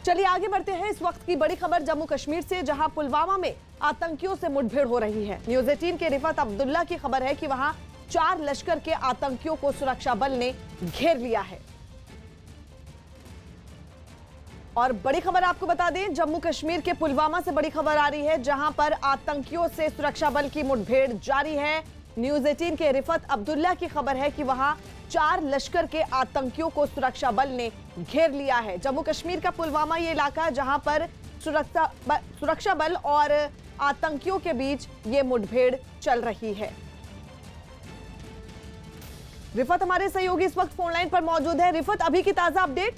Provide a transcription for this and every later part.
चलिए आगे बढ़ते हैं। इस वक्त की बड़ी खबर जम्मू कश्मीर से, जहां पुलवामा में आतंकियों से मुठभेड़ हो रही है। न्यूज़ 18 के रिफत अब्दुल्ला की खबर है कि वहां 4 लश्कर के आतंकियों को सुरक्षा बल ने घेर लिया है। और बड़ी खबर आपको बता दें, जम्मू कश्मीर के पुलवामा से बड़ी खबर आ रही है, जहां पर आतंकियों से सुरक्षा बल की मुठभेड़ जारी है। न्यूज़ 18 के रिफत अब्दुल्ला की खबर है कि वहां 4 लश्कर के आतंकियों को सुरक्षा बल ने घेर लिया है। जम्मू कश्मीर का पुलवामा ये इलाका जहां पर सुरक्षा बल और आतंकियों के बीच ये मुठभेड़ चल रही है। रिफत हमारे सहयोगी इस वक्त फोन लाइन पर मौजूद है। रिफत, अभी की ताजा अपडेट।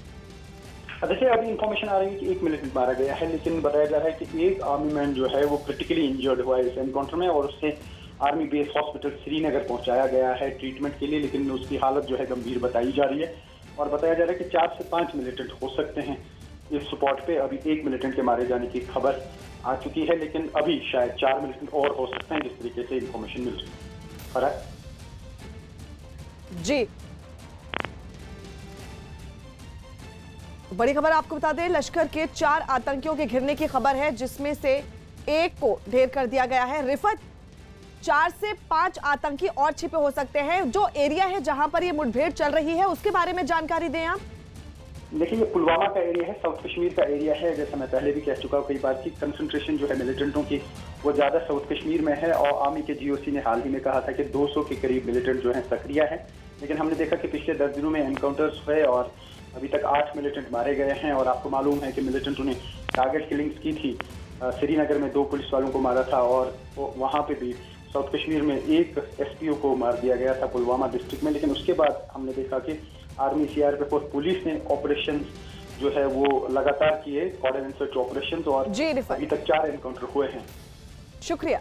देखिए, अभी इंफॉर्मेशन आ रही है कि 1 मिलिटेंट मारा गया है, लेकिन बताया जा रहा है कि एक आर्मी मैन जो है वो क्रिटिकली इंजर्ड हुआ है इस एनकाउंटर में और उससे आर्मी बेस हॉस्पिटल श्रीनगर पहुंचाया गया है ट्रीटमेंट के लिए, लेकिन उसकी हालत जो है गंभीर बताई जा रही है। और बताया जा रहा है कि 4 से 5 मिलिटेंट हो सकते हैं इस स्पॉट पे। अभी 1 मिलिटेंट के मारे जाने की खबर आ चुकी है, लेकिन अभी शायद 4 मिलिटेंट और हो सकते हैं, जिस तरीके से इंफॉर्मेशन मिल रही है। जी, बड़ी खबर आपको बता दें, लश्कर के 4 आतंकियों के घिरने की खबर है, जिसमें से एक को ढेर कर दिया गया है। रिफत, 4 से 5 आतंकी और छिपे हो सकते हैं। जो एरिया है जहां पर ये मुठभेड़ चल रही है, उसके बारे में जानकारी दें आप। देखिए, ये पुलवामा का एरिया है, साउथ कश्मीर का एरिया है। जैसा मैं पहले भी कह चुका हूँ कई बार की कंसंट्रेशन जो है मिलिटेंटों की वो ज्यादा साउथ कश्मीर में है। और आर्मी के जीओसी ने हाल ही में कहा था कि 200 के करीब मिलिटेंट जो है सक्रिय है, लेकिन हमने देखा कि पिछले 10 दिनों में एनकाउंटर्स हुए और अभी तक 8 मिलिटेंट मारे गए हैं। और आपको मालूम है कि मिलिटेंटों ने टारगेट किलिंग्स की थी। श्रीनगर में 2 पुलिस वालों को मारा था और वहां पे भी साउथ कश्मीर में एक एसपीओ को मार दिया गया था पुलवामा डिस्ट्रिक्ट में। लेकिन उसके बाद हमने देखा कि आर्मी, सीआरपीएफ और पुलिस ने ऑपरेशन जो है वो लगातार किए, कॉर्डन सर्च ऑपरेशन, और अभी तक 4 एनकाउंटर हुए हैं। शुक्रिया।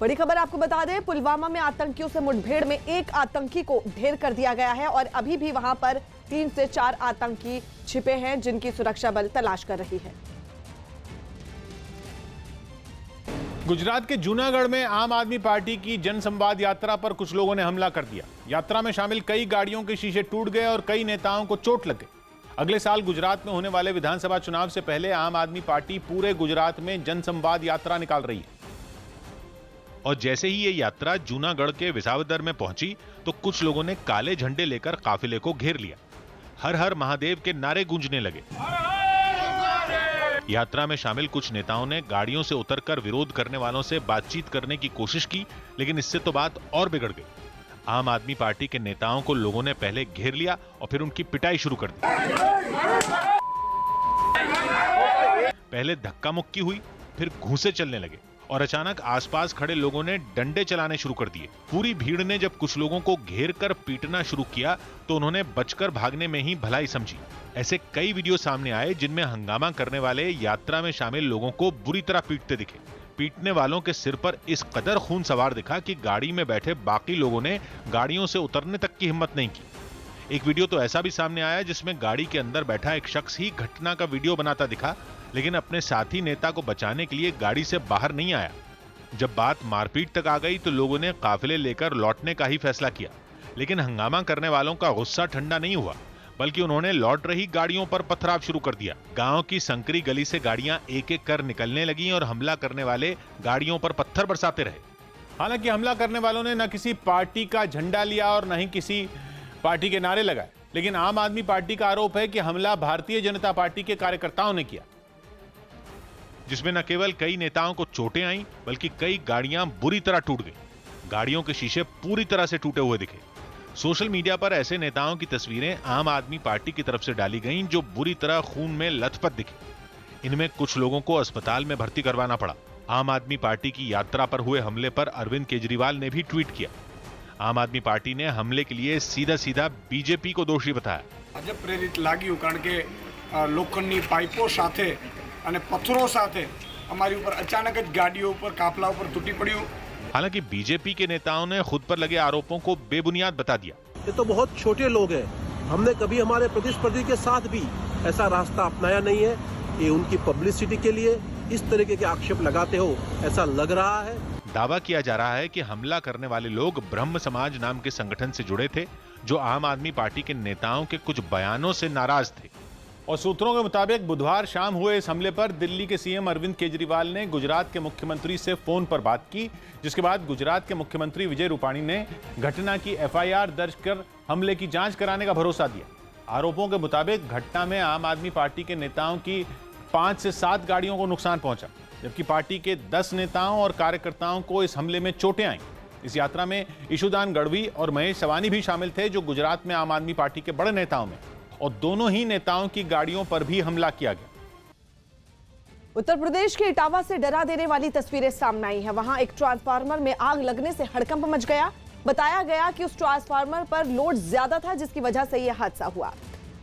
बड़ी खबर आपको बता दें, पुलवामा में आतंकियों से मुठभेड़ में एक आतंकी को ढेर कर दिया गया है और अभी भी वहां पर 3 से 4 आतंकी छिपे हैं, जिनकी सुरक्षा बल तलाश कर रही है। गुजरात के जूनागढ़ में आम आदमी पार्टी की जनसंवाद यात्रा पर कुछ लोगों ने हमला कर दिया। यात्रा में शामिल कई गाड़ियों के शीशे टूट गए और कई नेताओं को चोट लग गई। अगले साल गुजरात में होने वाले विधानसभा चुनाव से पहले आम आदमी पार्टी पूरे गुजरात में जनसंवाद यात्रा निकाल रही है। और जैसे ही ये यात्रा जूनागढ़ के विसावदर में पहुंची तो कुछ लोगों ने काले झंडे लेकर काफिले को घेर लिया। हर हर महादेव के नारे गूंजने लगे। यात्रा में शामिल कुछ नेताओं ने गाड़ियों से उतरकर विरोध करने वालों से बातचीत करने की कोशिश की, लेकिन इससे तो बात और बिगड़ गई। आम आदमी पार्टी के नेताओं को लोगों ने पहले घेर लिया और फिर उनकी पिटाई शुरू कर दी। पहले धक्का मुक्की हुई, फिर घूंसे चलने लगे और अचानक आसपास खड़े लोगों ने डंडे चलाने शुरू कर दिए। पूरी भीड़ ने जब कुछ लोगों को घेर कर पीटना शुरू किया तो उन्होंने बचकर भागने में ही भलाई समझी। ऐसे कई वीडियो सामने आए जिनमें हंगामा करने वाले यात्रा में शामिल लोगों को बुरी तरह पीटते दिखे। पीटने वालों के सिर पर इस कदर खून सवार दिखा कि गाड़ी में बैठे बाकी लोगों ने गाड़ियों से उतरने तक की हिम्मत नहीं की। एक वीडियो तो ऐसा भी सामने आया जिसमें गाड़ी के अंदर बैठा एक शख्स ही घटना का वीडियो बनाता दिखा, लेकिन अपने साथी नेता को बचाने के लिए गाड़ी से बाहर नहीं आया। जब बात मारपीट तक आ गई तो लोगों ने काफिले लेकर लौटने का ही फैसला किया, लेकिन हंगामा करने वालों का गुस्सा ठंडा नहीं हुआ, बल्कि उन्होंने लौट रही गाड़ियों पर पथराव शुरू कर दिया। गांव की संकरी गली से गाड़ियां एक एक कर निकलने लगीं और हमला करने वाले गाड़ियों पर पत्थर बरसाते रहे। हालांकि हमला करने वालों ने न किसी पार्टी का झंडा लिया और न ही किसी पार्टी के नारे लगाए, लेकिन आम आदमी पार्टी का आरोप है कि हमला भारतीय जनता पार्टी के कार्यकर्ताओं ने किया, जिसमें न केवल कई नेताओं को चोटें आईं, बल्कि कई गाड़ियां बुरी तरह टूट गईं। गाड़ियों के शीशे पूरी तरह से टूटे हुए दिखे। सोशल मीडिया पर ऐसे नेताओं की तस्वीरें आम आदमी पार्टी की तरफ से डाली गईं जो बुरी तरह खून में लथपथ दिखे। इनमें कुछ लोगों को अस्पताल में भर्ती करवाना पड़ा। आम आदमी पार्टी की यात्रा पर हुए हमले पर अरविंद केजरीवाल ने भी ट्वीट किया। आम आदमी पार्टी ने हमले के लिए सीधा सीधा बीजेपी को दोषी बताया। भाजप प्रेरित लाग्યું કારણ કે લોખંડની પાઇપો સાથે અને પથ્થરો સાથે અમારી ઉપર અચાનક જ ગાડીઓ ઉપર કાફલા ઉપર તૂટી પડ્યું। हालांकि बीजेपी के नेताओं ने खुद पर लगे आरोपों को बेबुनियाद बता दिया। ये तो बहुत छोटे लोग हैं, हमने कभी हमारे प्रतिस्पर्धी के साथ भी ऐसा रास्ता अपनाया नहीं है। ये उनकी पब्लिसिटी के लिए इस तरीके के आक्षेप लगाते हो ऐसा लग रहा है। दावा किया जा रहा है कि हमला करने वाले लोग ब्रह्म समाज नाम के संगठन से जुड़े थे, जो आम आदमी पार्टी के नेताओं के कुछ बयानों से नाराज थे। और सूत्रों के मुताबिक बुधवार शाम हुए इस हमले पर दिल्ली के सीएम अरविंद केजरीवाल ने गुजरात के मुख्यमंत्री से फोन पर बात की, जिसके बाद गुजरात के मुख्यमंत्री विजय रूपाणी ने घटना की एफआईआर दर्ज कर हमले की जांच कराने का भरोसा दिया। आरोपों के मुताबिक घटना में आम आदमी पार्टी के नेताओं की 5 से 7 गाड़ियों को नुकसान पहुंचा, जबकि पार्टी के 10 नेताओं और कार्यकर्ताओं को इस हमले में चोटें आईं। इस यात्रा में ईशुदान गढ़वी और महेश सवानी भी शामिल थे, जो गुजरात में आम आदमी पार्टी के बड़े नेताओं में, और दोनों ही नेताओं की गाड़ियों पर भी हमला किया गया। उत्तर प्रदेश के इटावा से डरा देने वाली तस्वीरें सामने आई हैं। वहां एक ट्रांसफार्मर में आग लगने से हड़कंप मच गया। बताया गया कि उस ट्रांसफार्मर पर लोड ज्यादा था, जिसकी वजह से यह हादसा हुआ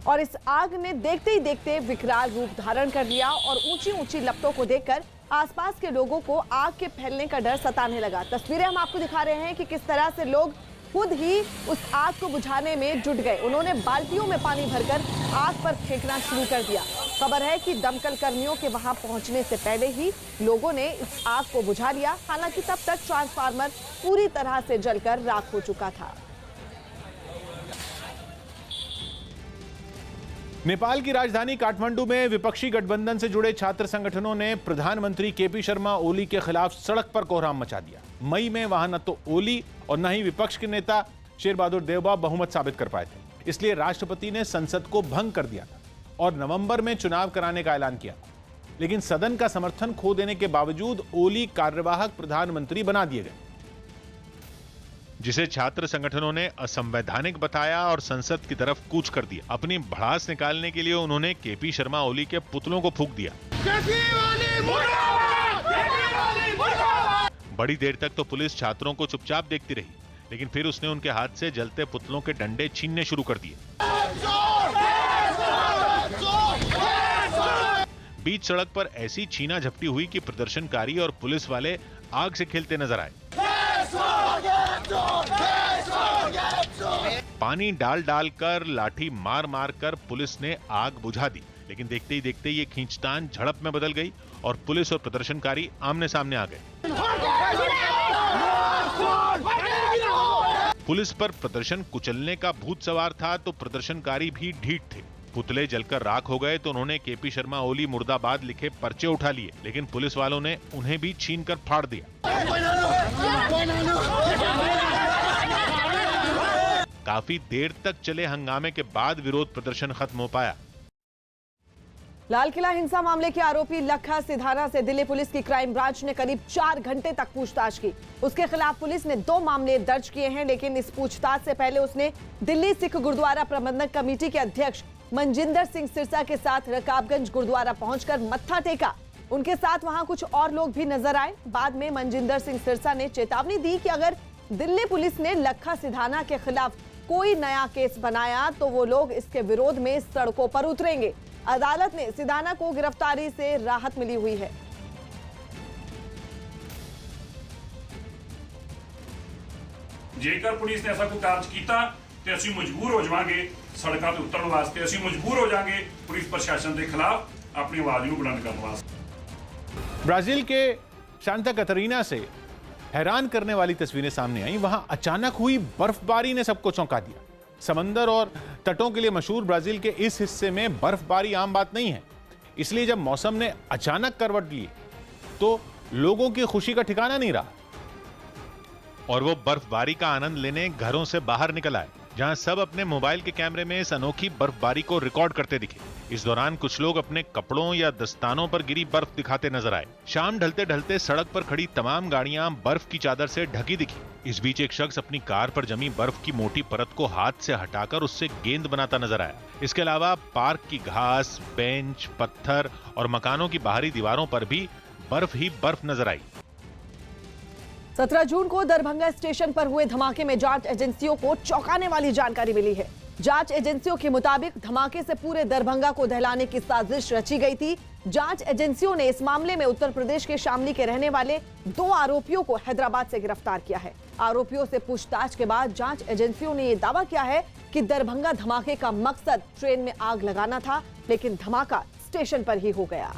और इस आग ने देखते ही देखते विकराल रूप धारण कर लिया और ऊंची ऊंची लपटों को देखकर आसपास के लोगों को आग के फैलने का डर सताने लगा। तस्वीरें हम आपको दिखा रहे हैं कि किस तरह से लोग खुद ही उस आग को बुझाने में जुट गए। उन्होंने बाल्टियों में पानी भरकर आग पर फेंकना शुरू कर दिया। खबर है कि दमकल कर्मियों के वहां पहुंचने से पहले ही लोगों ने इस आग को बुझा लिया। हालांकि तब तक ट्रांसफार्मर पूरी तरह से जलकर राख हो चुका था। नेपाल की राजधानी काठमांडू में विपक्षी गठबंधन से जुड़े छात्र संगठनों ने प्रधानमंत्री केपी शर्मा ओली के खिलाफ सड़क पर कोहराम मचा दिया। मई में वहां न तो ओली और न ही विपक्ष के नेता शेर बहादुर देवबा बहुमत साबित कर पाए थे, इसलिए राष्ट्रपति ने संसद को भंग कर दिया था और नवंबर में चुनाव कराने का ऐलान किया। लेकिन सदन का समर्थन खो देने के बावजूद ओली कार्यवाहक प्रधानमंत्री बना दिए गए, जिसे छात्र संगठनों ने असंवैधानिक बताया और संसद की तरफ कूच कर दिया। अपनी भड़ास निकालने के लिए उन्होंने केपी शर्मा ओली के पुतलों को फूंक दिया। बड़ी देर तक तो पुलिस छात्रों को चुपचाप देखती रही, लेकिन फिर उसने उनके हाथ से जलते पुतलों के डंडे छीनने शुरू कर दिए। बीच सड़क पर ऐसी छीना झपटी हुई कि प्रदर्शनकारी और पुलिस वाले आग से खेलते नजर आए। पानी डाल डालकर, लाठी मार मार कर पुलिस ने आग बुझा दी, लेकिन देखते ही देखते ये खींचतान झड़प में बदल गई और पुलिस और प्रदर्शनकारी आमने सामने आ गए। पुलिस पर प्रदर्शन कुचलने का भूत सवार था तो प्रदर्शनकारी भी ढीठ थे। पुतले जलकर राख हो गए तो उन्होंने केपी शर्मा ओली मुर्दाबाद लिखे पर्चे उठा लिए, लेकिन पुलिस वालों ने उन्हें भी छीनकर फाड़ दिया। काफी देर तक चले हंगामे के बाद विरोध प्रदर्शन खत्म हो पाया। लाल किला हिंसा मामले के आरोपी लखा सिधाना से दिल्ली पुलिस की क्राइम ब्रांच ने करीब 4 घंटे तक पूछताछ की। उसके खिलाफ पुलिस ने 2 मामले दर्ज किए हैं, लेकिन इस पूछताछ से पहले उसने दिल्ली सिख गुरुद्वारा प्रबंधक कमेटी के अध्यक्ष मनजिंदर सिंह सिरसा के साथ रकाबगंज गुरुद्वारा पहुंचकर मत्था टेका। उनके साथ वहां कुछ और लोग भी नजर आए। बाद में मनजिंदर सिंह सिरसा ने चेतावनी दी कि अगर दिल्ली पुलिस ने लखा सिधाना के खिलाफ कोई नया केस बनाया तो वो लोग इसके विरोध में सड़कों पर उतरेंगे। अदालत ने सिधाना को गिरफ्तारी से राहत मिली हुई है। जेकर पुलिस ने ऐसा कोई कार्य किया तो ਅਸੀਂ ਮਜਬੂਰ ਹੋ ਜਾਵਾਂਗੇ ਸੜਕਾਂ ਤੇ ਉਤਰਨ ਵਾਸਤੇ, ਅਸੀਂ ਮਜਬੂਰ ਹੋ ਜਾਾਂਗੇ ਪੁਲਿਸ ਪ੍ਰਸ਼ਾਸਨ ਦੇ ਖਿਲਾਫ ਆਪਣੀ ਆਵਾਜ਼ ਨੂੰ ਬੁਲੰਦ ਕਰਨ ਵਾਸਤੇ। ब्राजील के सांता कैटरीना से हैरान करने वाली तस्वीरें सामने आई। वहां अचानक हुई बर्फबारी ने सबको चौंका दिया। समंदर और तटों के लिए मशहूर ब्राजील के इस हिस्से में बर्फबारी आम बात नहीं है, इसलिए जब मौसम ने अचानक करवट ली तो लोगों की खुशी का ठिकाना नहीं रहा और वो बर्फबारी का आनंद लेने घरों से बाहर निकल आए, जहां सब अपने मोबाइल के कैमरे में इस अनोखी बर्फबारी को रिकॉर्ड करते दिखे। इस दौरान कुछ लोग अपने कपड़ों या दस्तानों पर गिरी बर्फ दिखाते नजर आए। शाम ढलते ढलते सड़क पर खड़ी तमाम गाड़ियां बर्फ की चादर से ढकी दिखी। इस बीच एक शख्स अपनी कार पर जमी बर्फ की मोटी परत को हाथ से हटाकर उससे गेंद बनाता नजर आया। इसके अलावा पार्क की घास, बेंच, पत्थर और मकानों की बाहरी दीवारों पर भी बर्फ ही बर्फ नजर आई। 17 जून को दरभंगा स्टेशन पर हुए धमाके में जांच एजेंसियों को चौंकाने वाली जानकारी मिली है। जांच एजेंसियों के मुताबिक धमाके से पूरे दरभंगा को दहलाने की साजिश रची गई थी। जांच एजेंसियों ने इस मामले में उत्तर प्रदेश के शामली के रहने वाले 2 आरोपियों को हैदराबाद से गिरफ्तार किया है। आरोपियों से पूछताछ के बाद जांच एजेंसियों ने यह दावा किया है कि दरभंगा धमाके का मकसद ट्रेन में आग लगाना था, लेकिन धमाका स्टेशन पर ही हो गया।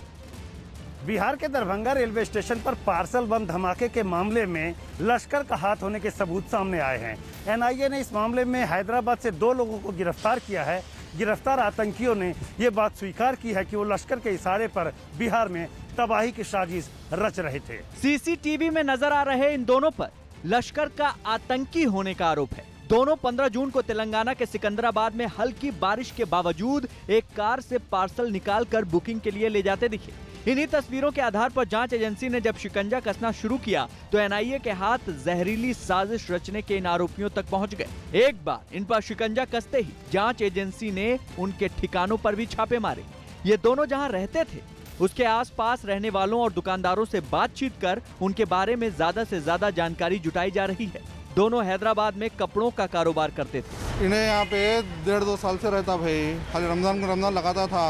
बिहार के दरभंगा रेलवे स्टेशन पर पार्सल बम धमाके के मामले में लश्कर का हाथ होने के सबूत सामने आए हैं। एनआईए ने इस मामले में हैदराबाद से 2 लोगों को गिरफ्तार किया है। गिरफ्तार आतंकियों ने ये बात स्वीकार की है कि वो लश्कर के इशारे पर बिहार में तबाही की साजिश रच रहे थे। सीसीटीवी में नजर आ रहे इन दोनों पर लश्कर का आतंकी होने का आरोप है। दोनों 15 जून को तेलंगाना के सिकंदराबाद में हल्की बारिश के बावजूद एक कार से पार्सल निकालकर बुकिंग के लिए ले जाते दिखे। इन्हीं तस्वीरों के आधार पर जांच एजेंसी ने जब शिकंजा कसना शुरू किया तो एनआईए के हाथ जहरीली साजिश रचने के इन आरोपियों तक पहुंच गए। एक बार इन पर शिकंजा कसते ही जांच एजेंसी ने उनके ठिकानों पर भी छापे मारे। ये दोनों जहां रहते थे उसके आसपास रहने वालों और दुकानदारों से बातचीत कर उनके बारे में ज्यादा से ज्यादा जानकारी जुटाई जा रही है। दोनों हैदराबाद में कपड़ों का कारोबार करते थे। इन्हें यहाँ पे 1.5-2 साल से रहता भाई, खाली रमजान को रमजान लगाता था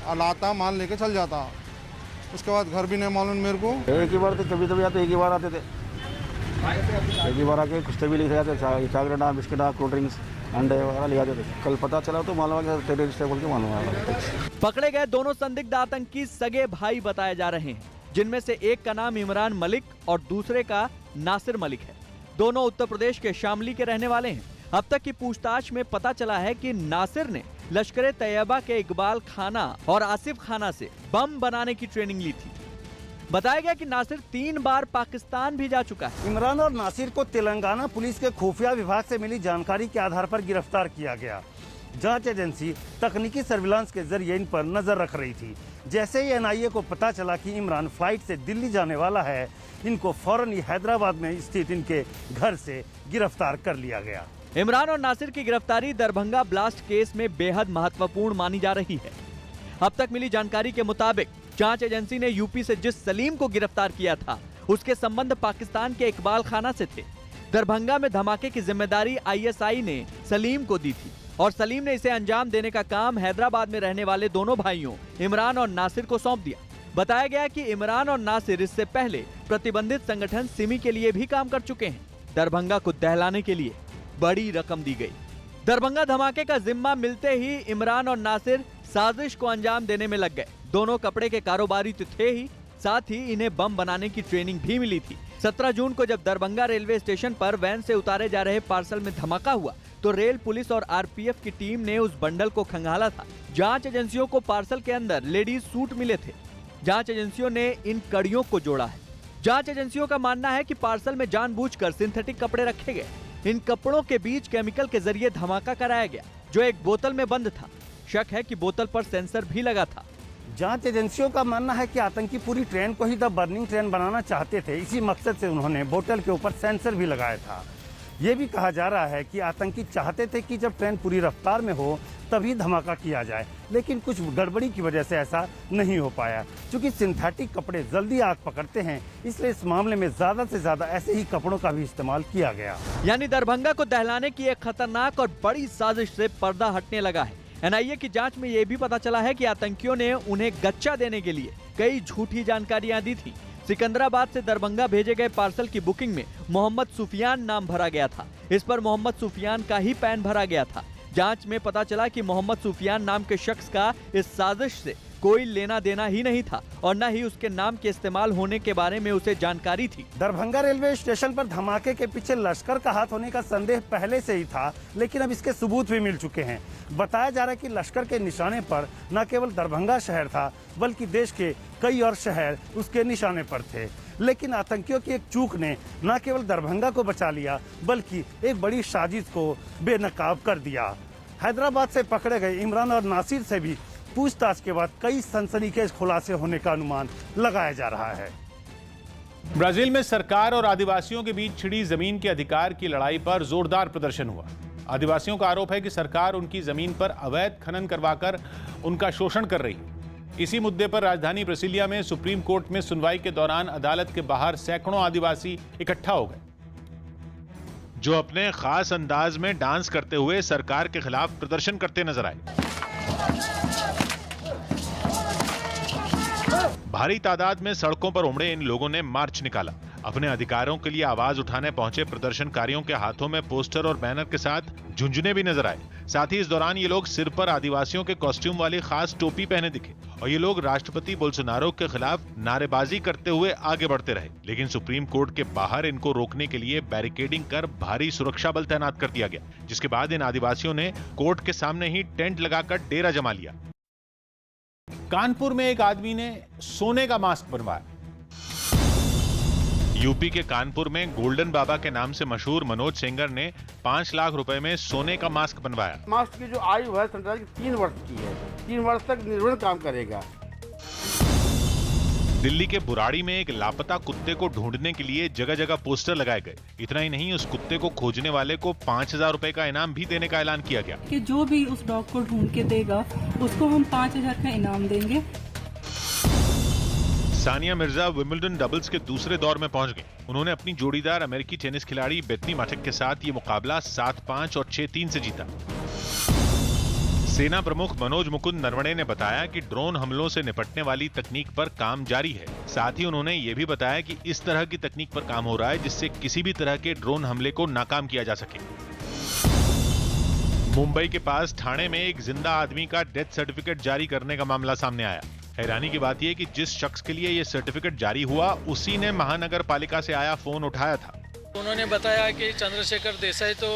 और लाता माल लेके चल जाता। उसके बाद घर भी नहीं मालूम मेरे को। एक ही बार थे, कभी आते, एक ही बार आते थे, एक ही बार आके कुछ भी लिखे जाते, चॉकलेट बिस्किट कोल्ड ड्रिंक्स अंडे वगैरह ले आते थे। कल पता चला तो मालूम टेररिस्ट बोल के मालूम। पकड़े गए दोनों संदिग्ध आतंकी सगे भाई बताए जा रहे हैं, जिनमें से एक का नाम इमरान मलिक और दूसरे का नासिर मलिक है। दोनों उत्तर प्रदेश के शामली के रहने वाले हैं। अब तक की पूछताछ में पता चला है कि नासिर ने लश्कर तैयबा के इकबाल खाना और आसिफ खाना से बम बनाने की ट्रेनिंग ली थी। बताया गया कि नासिर 3 बार पाकिस्तान भी जा चुका है। इमरान और नासिर को तेलंगाना पुलिस के खुफिया विभाग से मिली जानकारी के आधार पर गिरफ्तार किया गया। जांच एजेंसी तकनीकी सर्विलांस के जरिए इन पर नजर रख रही थी। जैसे ही एनआईए को पता चला कि इमरान फ्लाइट से दिल्ली जाने वाला है, इनको फौरन ही हैदराबाद में स्थित इनके घर से गिरफ्तार कर लिया गया। इमरान और नासिर की गिरफ्तारी दरभंगा ब्लास्ट केस में बेहद महत्वपूर्ण मानी जा रही है। अब तक मिली जानकारी के मुताबिक जांच एजेंसी ने यूपी से जिस सलीम को गिरफ्तार किया था उसके संबंध पाकिस्तान के इकबाल खाना से थे। दरभंगा में धमाके की जिम्मेदारी आईएसआई ने सलीम को दी थी और सलीम ने इसे अंजाम देने का काम हैदराबाद में रहने वाले दोनों भाइयों इमरान और नासिर को सौंप दिया। बताया गया कि इमरान और नासिर इससे पहले प्रतिबंधित संगठन सिमी के लिए भी काम कर चुके हैं। दरभंगा को दहलाने के लिए बड़ी रकम दी गई। दरभंगा धमाके का जिम्मा मिलते ही इमरान और नासिर साजिश को अंजाम देने में लग गए। दोनों कपड़े के कारोबारी तो थे ही, साथ ही इन्हें बम बनाने की ट्रेनिंग भी मिली थी। 17 जून को जब दरभंगा रेलवे स्टेशन पर वैन से उतारे जा रहे पार्सल में धमाका हुआ तो रेल पुलिस और आरपीएफ की टीम ने उस बंडल को खंगाला था। जांच एजेंसियों को पार्सल के अंदर लेडीज सूट मिले थे। जांच एजेंसियों ने इन कड़ियों को जोड़ा है। जांच एजेंसियों का मानना है कि पार्सल में जानबूझकर सिंथेटिक कपड़े रखे गए। इन कपड़ों के बीच केमिकल के जरिए धमाका कराया गया जो एक बोतल में बंद था। शक है कि बोतल पर सेंसर भी लगा था। जांच एजेंसियों का मानना है कि आतंकी पूरी ट्रेन को ही द बर्निंग ट्रेन बनाना चाहते थे। इसी मकसद से उन्होंने बोतल के ऊपर सेंसर भी लगाया था। ये भी कहा जा रहा है कि आतंकी चाहते थे कि जब ट्रेन पूरी रफ्तार में हो तभी धमाका किया जाए, लेकिन कुछ गड़बड़ी की वजह से ऐसा नहीं हो पाया। क्योंकि सिंथेटिक कपड़े जल्दी आग पकड़ते हैं, इसलिए इस मामले में ज्यादा से ज्यादा ऐसे ही कपड़ों का भी इस्तेमाल किया गया। यानी दरभंगा को दहलाने की एक खतरनाक और बड़ी साजिश से पर्दा हटने लगा है। एनआईए की जांच में यह भी पता चला है कि आतंकियों ने उन्हें गच्चा देने के लिए कई झूठी जानकारियां दी थी। सिकंदराबाद से दरभंगा भेजे गए पार्सल की बुकिंग में मोहम्मद सुफियान नाम भरा गया था। इस पर मोहम्मद सुफियान का ही पैन भरा गया था। जांच में पता चला कि मोहम्मद सुफियान नाम के शख्स का इस साजिश से कोई लेना देना ही नहीं था और न ही उसके नाम के इस्तेमाल होने के बारे में उसे जानकारी थी। दरभंगा रेलवे स्टेशन पर धमाके के पीछे लश्कर का हाथ होने का संदेह पहले से ही था, लेकिन अब इसके सबूत भी मिल चुके हैं। बताया जा रहा है कि लश्कर के निशाने पर न केवल दरभंगा शहर था, बल्कि देश के कई और शहर उसके निशाने पर थे। लेकिन आतंकियों की एक चूक ने न केवल दरभंगा को बचा लिया, बल्कि एक बड़ी साजिश को बेनकाब कर दिया। हैदराबाद से पकड़े गए इमरान और नासिर से भी पूछताछ के बाद कई सनसनीखेज खुलासे होने का अनुमान लगाया जा रहा है। ब्राजील में सरकार और आदिवासियों के बीच छिड़ी जमीन के अधिकार की लड़ाई पर जोरदार प्रदर्शन हुआ। आदिवासियों का आरोप है कि सरकार उनकी जमीन पर अवैध खनन करवाकर उनका शोषण कर रही है। इसी मुद्दे पर राजधानी ब्रासिलिया में सुप्रीम कोर्ट में सुनवाई के दौरान अदालत के बाहर सैकड़ों आदिवासी इकट्ठा हो गए, जो अपने खास अंदाज में डांस करते हुए सरकार के खिलाफ प्रदर्शन करते नजर आए। भारी तादाद में सड़कों पर उमड़े इन लोगों ने मार्च निकाला। अपने अधिकारों के लिए आवाज उठाने पहुंचे प्रदर्शनकारियों के हाथों में पोस्टर और बैनर के साथ झुंझुने भी नजर आए। साथ ही इस दौरान ये लोग सिर पर आदिवासियों के कॉस्ट्यूम वाली खास टोपी पहने दिखे और ये लोग राष्ट्रपति बोल्सोनारो के खिलाफ नारेबाजी करते हुए आगे बढ़ते रहे। लेकिन सुप्रीम कोर्ट के बाहर इनको रोकने के लिए बैरिकेडिंग कर भारी सुरक्षा बल तैनात कर दिया गया, जिसके बाद इन आदिवासियों ने कोर्ट के सामने ही टेंट लगाकर डेरा जमा लिया। कानपुर में एक आदमी ने सोने का मास्क बनवाया। यूपी के कानपुर में गोल्डन बाबा के नाम से मशहूर मनोज सेंगर ने 5 लाख रुपए में सोने का मास्क बनवाया। मास्क की जो आयु है 3 वर्ष की है, 3 वर्ष तक निर्विघ्न काम करेगा। दिल्ली के बुराड़ी में एक लापता कुत्ते को ढूंढने के लिए जगह जगह पोस्टर लगाए गए। इतना ही नहीं, उस कुत्ते को खोजने वाले को 5000 रुपए का इनाम भी देने का ऐलान किया गया कि जो भी उस डॉग को ढूंढ के देगा उसको हम 5000 का इनाम देंगे। सानिया मिर्जा विंबलडन डबल्स के दूसरे दौर में पहुंच गई। उन्होंने अपनी जोड़ीदार अमेरिकी टेनिस खिलाड़ी बेथनी मैथक के साथ ये मुकाबला 7-5 और 6-3 से जीता। सेना प्रमुख मनोज मुकुंद नरवणे ने बताया कि ड्रोन हमलों से निपटने वाली तकनीक पर काम जारी है। साथ ही उन्होंने ये भी बताया कि इस तरह की तकनीक पर काम हो रहा है जिससे किसी भी तरह के ड्रोन हमले को नाकाम किया जा सके। मुंबई के पास ठाणे में एक जिंदा आदमी का डेथ सर्टिफिकेट जारी करने का मामला सामने आया। हैरानी की बात यह कि जिस शख्स के लिए यह सर्टिफिकेट जारी हुआ उसी ने महानगर पालिका से आया फोन उठाया था। उन्होंने बताया कि चंद्रशेखर देसाई तो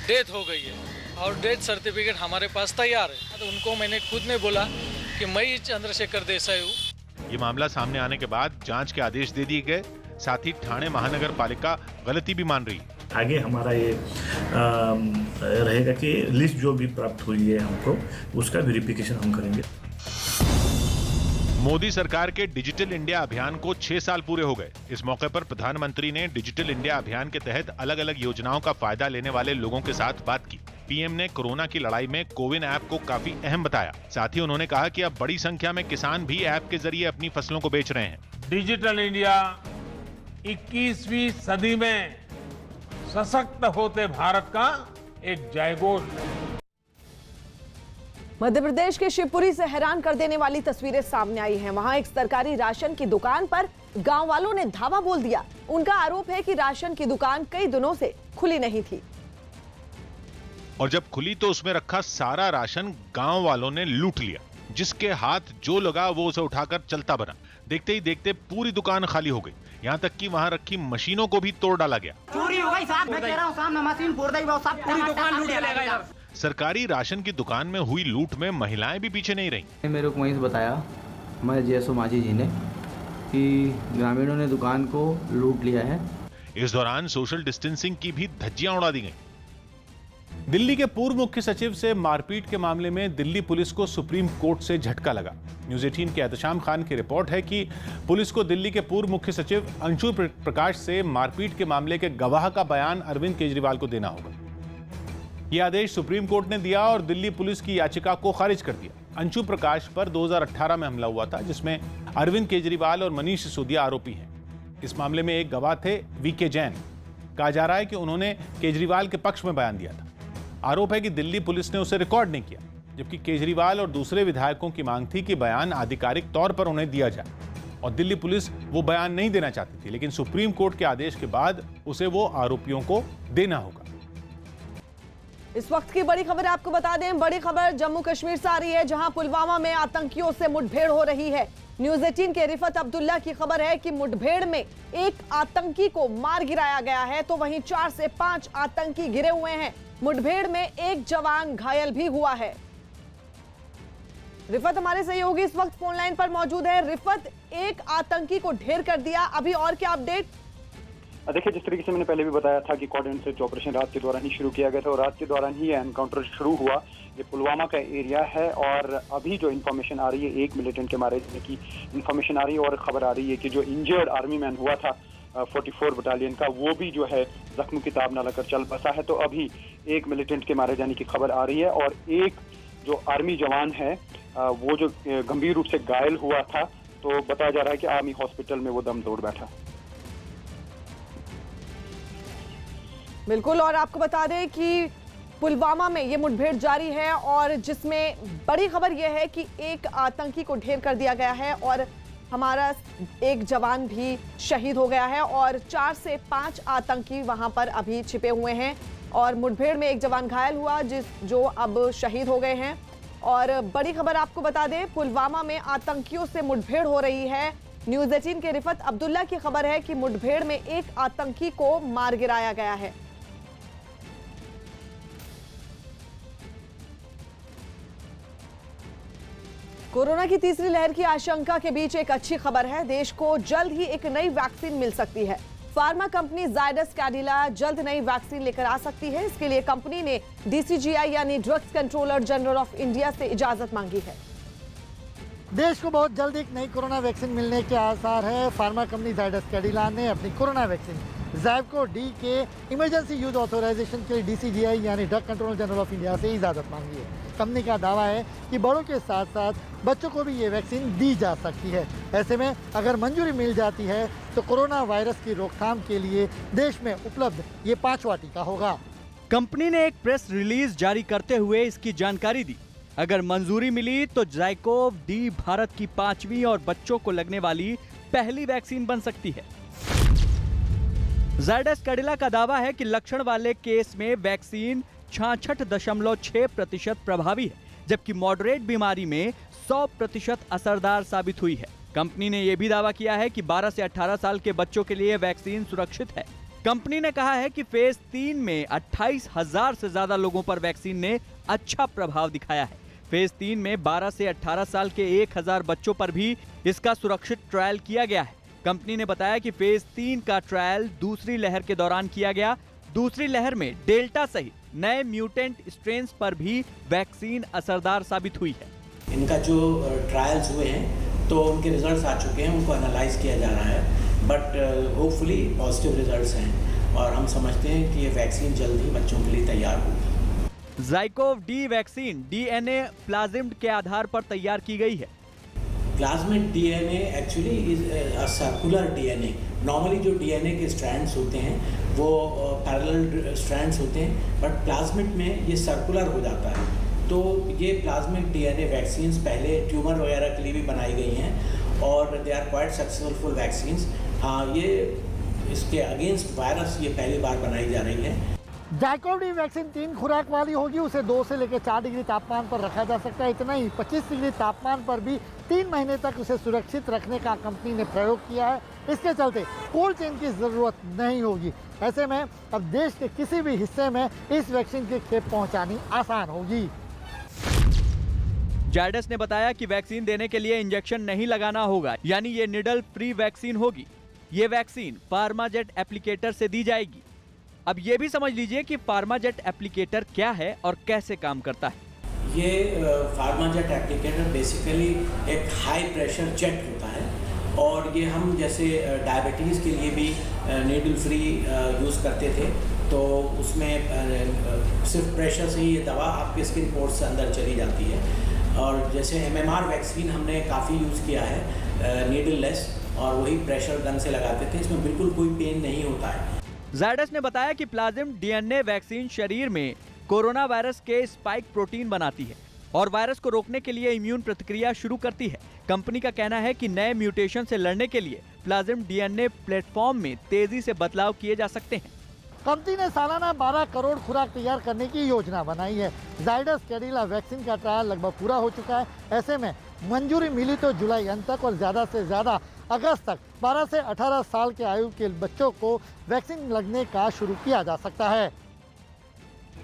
डेथ हो गई है और डेथ सर्टिफिकेट हमारे पास तैयार है। तो उनको मैंने खुद ने बोला कि मैं ही चंद्रशेखर देसाई हूँ। ये मामला सामने आने के बाद जांच के आदेश दे दिए गए। साथ ही ठाणे महानगर पालिका गलती भी मान रही है। आगे हमारा ये रहेगा कि लिस्ट जो भी प्राप्त हुई है हमको उसका वेरिफिकेशन हम करेंगे। मोदी सरकार के डिजिटल इंडिया अभियान को 6 साल पूरे हो गए। इस मौके पर प्रधानमंत्री ने डिजिटल इंडिया अभियान के तहत अलग अलग योजनाओं का फायदा लेने वाले लोगों के साथ बात की। पीएम ने कोरोना की लड़ाई में कोविन ऐप को काफी अहम बताया। साथ ही उन्होंने कहा कि अब बड़ी संख्या में किसान भी ऐप के जरिए अपनी फसलों को बेच रहे हैं। डिजिटल इंडिया 21वीं सदी में सशक्त होते भारत का एक जयघोष है। मध्य प्रदेश के शिवपुरी से हैरान कर देने वाली तस्वीरें सामने आई हैं। वहां एक सरकारी राशन की दुकान पर गांव वालों ने धावा बोल दिया। उनका आरोप है कि राशन की दुकान कई दिनों से खुली नहीं थी और जब खुली तो उसमें रखा सारा राशन गांव वालों ने लूट लिया। जिसके हाथ जो लगा वो उसे उठाकर चलता बना। देखते ही देखते पूरी दुकान खाली हो गई। यहाँ तक कि वहाँ रखी मशीनों को भी तोड़ डाला गया। चोरी हो गई साहब, मैं कह रहा हूँ साहब, मशीन फोड़ दी, सब पूरी दुकान लूट के ले गए यार। सरकारी राशन की दुकान में हुई लूट में महिलाएं भी पीछे नहीं रहीं। मेरे को वहीं से बताया हमारे जेएसओ माझी जी ने कि ग्रामीणों ने दुकान को लूट लिया है। इस दौरान सोशल डिस्टेंसिंग की भी धज्जियां उड़ा दी गई। दिल्ली के पूर्व मुख्य सचिव से मारपीट के मामले में दिल्ली पुलिस को सुप्रीम कोर्ट से झटका लगा। न्यूज़ 18 के एहतशाम खान की रिपोर्ट है कि पुलिस को दिल्ली के पूर्व मुख्य सचिव अंशु प्रकाश से मारपीट के मामले के गवाह का बयान अरविंद केजरीवाल को देना होगा। यह आदेश सुप्रीम कोर्ट ने दिया और दिल्ली पुलिस की याचिका को खारिज कर दिया। अंशु प्रकाश पर 2018 में हमला हुआ था जिसमें अरविंद केजरीवाल और मनीष सिसोदिया आरोपी हैं। इस मामले में एक गवाह थे वीके जैन। कहा जा रहा है कि उन्होंने केजरीवाल के पक्ष में बयान दिया था। आरोप है कि दिल्ली पुलिस ने उसे रिकॉर्ड नहीं किया, जबकि केजरीवाल और दूसरे विधायकों की मांग थी कि बयान आधिकारिक तौर पर उन्हें दिया जाए और दिल्ली पुलिस वो बयान नहीं देना चाहती थी, लेकिन सुप्रीम कोर्ट के आदेश के बाद उसे वो आरोपियों को देना होगा। इस वक्त की बड़ी खबर आपको बता दें। बड़ी खबर जम्मू कश्मीर से आ रही है, जहां पुलवामा में आतंकियों से मुठभेड़ हो रही है। न्यूज़ 18 के रिफत अब्दुल्ला की खबर है कि मुठभेड़ में एक आतंकी को मार गिराया गया है, तो वहीं 4 से 5 आतंकी गिरे हुए हैं। मुठभेड़ में एक जवान घायल भी हुआ है। रिफत हमारे सहयोगी इस वक्त फोन लाइन पर मौजूद है। रिफत, एक आतंकी को ढेर कर दिया, अभी और क्या अपडेट? देखिए, जिस तरीके से मैंने पहले भी बताया था कि कोऑर्डिनेट सर्च ऑपरेशन रात के दौरान ही शुरू किया गया था और रात के दौरान ही एनकाउंटर शुरू हुआ। ये पुलवामा का एरिया है और अभी जो इन्फॉर्मेशन आ रही है, एक मिलिटेंट के मारे जाने की इन्फॉर्मेशन आ रही है और खबर आ रही है कि जो इंजर्ड आर्मी मैन हुआ था 44 बटालियन का, वो भी जो है जख्म की ताब न लेकर चल बसा है। तो अभी एक मिलिटेंट के मारे जाने की खबर आ रही है और एक जो आर्मी जवान है वो जो गंभीर रूप से घायल हुआ था, तो बताया जा रहा है कि आर्मी हॉस्पिटल में वो दम तोड़ बैठा। बिल्कुल, और आपको बता दें कि पुलवामा में ये मुठभेड़ जारी है और जिसमें बड़ी खबर यह है कि एक आतंकी को ढेर कर दिया गया है और हमारा एक जवान भी शहीद हो गया है और 4 से 5 आतंकी वहां पर अभी छिपे हुए हैं। और मुठभेड़ में एक जवान घायल हुआ जो अब शहीद हो गए हैं। और बड़ी खबर आपको बता दें, पुलवामा में आतंकियों से मुठभेड़ हो रही है। न्यूज़ 18 के रिफत अब्दुल्ला की खबर है कि मुठभेड़ में एक आतंकी को मार गिराया गया है। कोरोना की तीसरी लहर की आशंका के बीच एक अच्छी खबर है, देश को जल्द ही एक नई वैक्सीन मिल सकती है। फार्मा कंपनी जायडस कैडिला जल्द नई वैक्सीन लेकर आ सकती है। इसके लिए कंपनी ने DCGI यानी drugs controller general of India से इजाजत मांगी है। देश को बहुत जल्द एक नई कोरोना वैक्सीन मिलने के आसार है। फार्मा कंपनी जायडस कैडिला ने अपनी कोरोना वैक्सीन ज़ैवको डी के इमरजेंसी यूज ऑथराइजेशन के लिए DCGI यानी drug controller general of India से इजाज़त मांगी है। कंपनी का दावा है कि बड़ों के साथ साथ बच्चों को भी ये वैक्सीन दी जा सकती है। ऐसे में अगर मंजूरी मिल जाती है तो कोरोना वायरस की रोकथाम के लिए देश में उपलब्ध ये 5वां टीका होगा। कंपनी ने एक प्रेस रिलीज जारी करते हुए इसकी जानकारी दी। अगर मंजूरी मिली तो ज़ाइकोव डी भारत की 5वीं और बच्चों को लगने वाली पहली वैक्सीन बन सकती है। जायडस कैडिला का दावा है कि लक्षण वाले केस में वैक्सीन 66.6% प्रभावी है, जबकि मॉडरेट बीमारी में 100% असरदार साबित हुई है। कंपनी ने यह भी दावा किया है कि 12 से 18 साल के बच्चों के लिए वैक्सीन सुरक्षित है। कंपनी ने कहा है कि फेज 3 में 28,000 से ज्यादा लोगों पर वैक्सीन ने अच्छा प्रभाव दिखाया है। फेज 3 में 12 से 18 साल के 1,000 बच्चों पर भी इसका सुरक्षित ट्रायल किया गया है। कंपनी ने बताया कि फेज 3 का ट्रायल दूसरी लहर के दौरान किया गया। दूसरी लहर में डेल्टा सहित नए म्यूटेंट स्ट्रेन्स पर भी वैक्सीन असरदार साबित हुई है। इनका जो ट्रायल्स हुए हैं तो उनके रिजल्ट्स आ चुके हैं, उनको एनालाइज किया जा रहा है, बट होपफुली पॉजिटिव रिजल्ट्स हैं और हम समझते हैं कि ये वैक्सीन जल्द ही बच्चों के लिए तैयार होगी। ज़ाइकोव डी वैक्सीन DNA प्लाज्मिड के आधार पर तैयार की गई है। Plasmid DNA actually is a circular DNA। Normally जो DNA के स्ट्रैंड्स होते हैं वो पैरेलल स्ट्रैंड्स होते हैं, बट प्लाज्मिड में ये सर्कुलर हो जाता है। तो ये प्लाज्मिड DNA वैक्सीन्स पहले ट्यूमर वगैरह के लिए भी बनाई गई हैं और they are quite successful vaccines. हाँ, ये इसके अगेंस्ट वायरस ये पहली बार बनाई जा रही है। ज़ाइकोव डी वैक्सीन 3 खुराक वाली होगी। उसे 2 से लेकर 4 डिग्री तापमान पर रखा जा सकता है। इतना ही 25 डिग्री तापमान पर भी 3 महीने तक उसे सुरक्षित रखने का कंपनी ने प्रयोग किया है। इसके चलते कोल्ड चेन की ज़रूरत नहीं होगी। ऐसे में अब देश के किसी भी हिस्से में इस वैक्सीन की खेप पहुंचानी आसान होगी। जायडस ने बताया कि वैक्सीन देने के लिए इंजेक्शन नहीं लगाना होगा, यानी ये निडल फ्री वैक्सीन होगी। ये वैक्सीन फार्माजेट एप्लीकेटर से दी जाएगी। अब ये भी समझ लीजिए कि फार्माजेट एप्लीकेटर क्या है और कैसे काम करता है। ये फार्माजेट एप्लीकेटर बेसिकली एक हाई प्रेशर जेट होता है और ये हम जैसे डायबिटीज़ के लिए भी नीडल फ्री यूज़ करते थे, तो उसमें सिर्फ प्रेशर से ही ये दवा आपके स्किन पोर्ट से अंदर चली जाती है। और जैसे MMR वैक्सीन हमने काफ़ी यूज़ किया है नीडल लेस, और वही प्रेशर गन से लगाते थे। इसमें बिल्कुल कोई पेन नहीं होता है। जायडस ने बताया कि प्लाज्मिड DNA वैक्सीन शरीर में कोरोना वायरस के स्पाइक प्रोटीन बनाती है और वायरस को रोकने के लिए इम्यून प्रतिक्रिया शुरू करती है। कंपनी का कहना है कि नए म्यूटेशन से लड़ने के लिए प्लाज्मिड DNA प्लेटफॉर्म में तेजी से बदलाव किए जा सकते हैं। कंपनी ने सालाना 12 करोड़ खुराक तैयार करने की योजना बनाई है। जायडस कैडिला वैक्सीन का ट्रायल लगभग पूरा हो चुका है। ऐसे में मंजूरी मिली तो जुलाई अंत तक और ज़्यादा से ज़्यादा अगस्त तक 12 से 18 साल के आयु के बच्चों को वैक्सीन लगने का शुरू किया जा सकता है।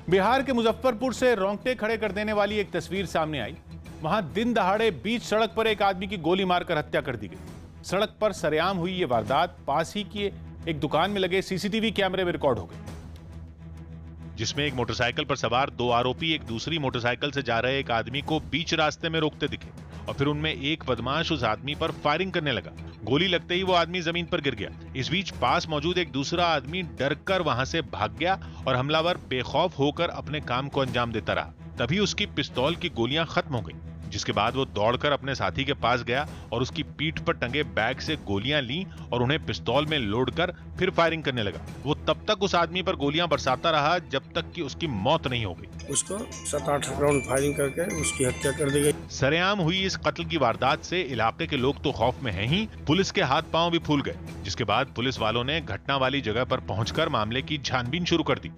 बिहार के मुजफ्फरपुर से रोंगटे खड़े कर देने वाली एक तस्वीर सामने आई। वहां दिन दहाड़े बीच सड़क पर एक आदमी की गोली मारकर हत्या कर दी गई। सड़क पर सरेआम हुई ये वारदात पास ही की एक दुकान में लगे CCTV कैमरे में रिकॉर्ड हो गई, जिसमें एक मोटरसाइकिल पर सवार 2 आरोपी एक दूसरी मोटरसाइकिल से जा रहे एक आदमी को बीच रास्ते में रोकते दिखे और फिर उनमें एक बदमाश उस आदमी पर फायरिंग करने लगा। गोली लगते ही वो आदमी जमीन पर गिर गया। इस बीच पास मौजूद एक दूसरा आदमी डरकर वहां से भाग गया और हमलावर बेखौफ होकर अपने काम को अंजाम देता रहा। तभी उसकी पिस्तौल की गोलियां खत्म हो गई, जिसके बाद वो दौड़कर अपने साथी के पास गया और उसकी पीठ पर टंगे बैग से गोलियां ली और उन्हें पिस्तौल में लोड कर फिर फायरिंग करने लगा। वो तब तक उस आदमी पर गोलियां बरसाता रहा जब तक कि उसकी मौत नहीं हो गई। उसको 7-8 राउंड फायरिंग करके उसकी हत्या कर दी गई। सरेआम हुई इस कत्ल की वारदात से इलाके के लोग तो खौफ में हैं ही, पुलिस के हाथ पांव भी फूल गए, जिसके बाद पुलिस वालों ने घटना वाली जगह पर पहुंचकर मामले की छानबीन शुरू कर दी।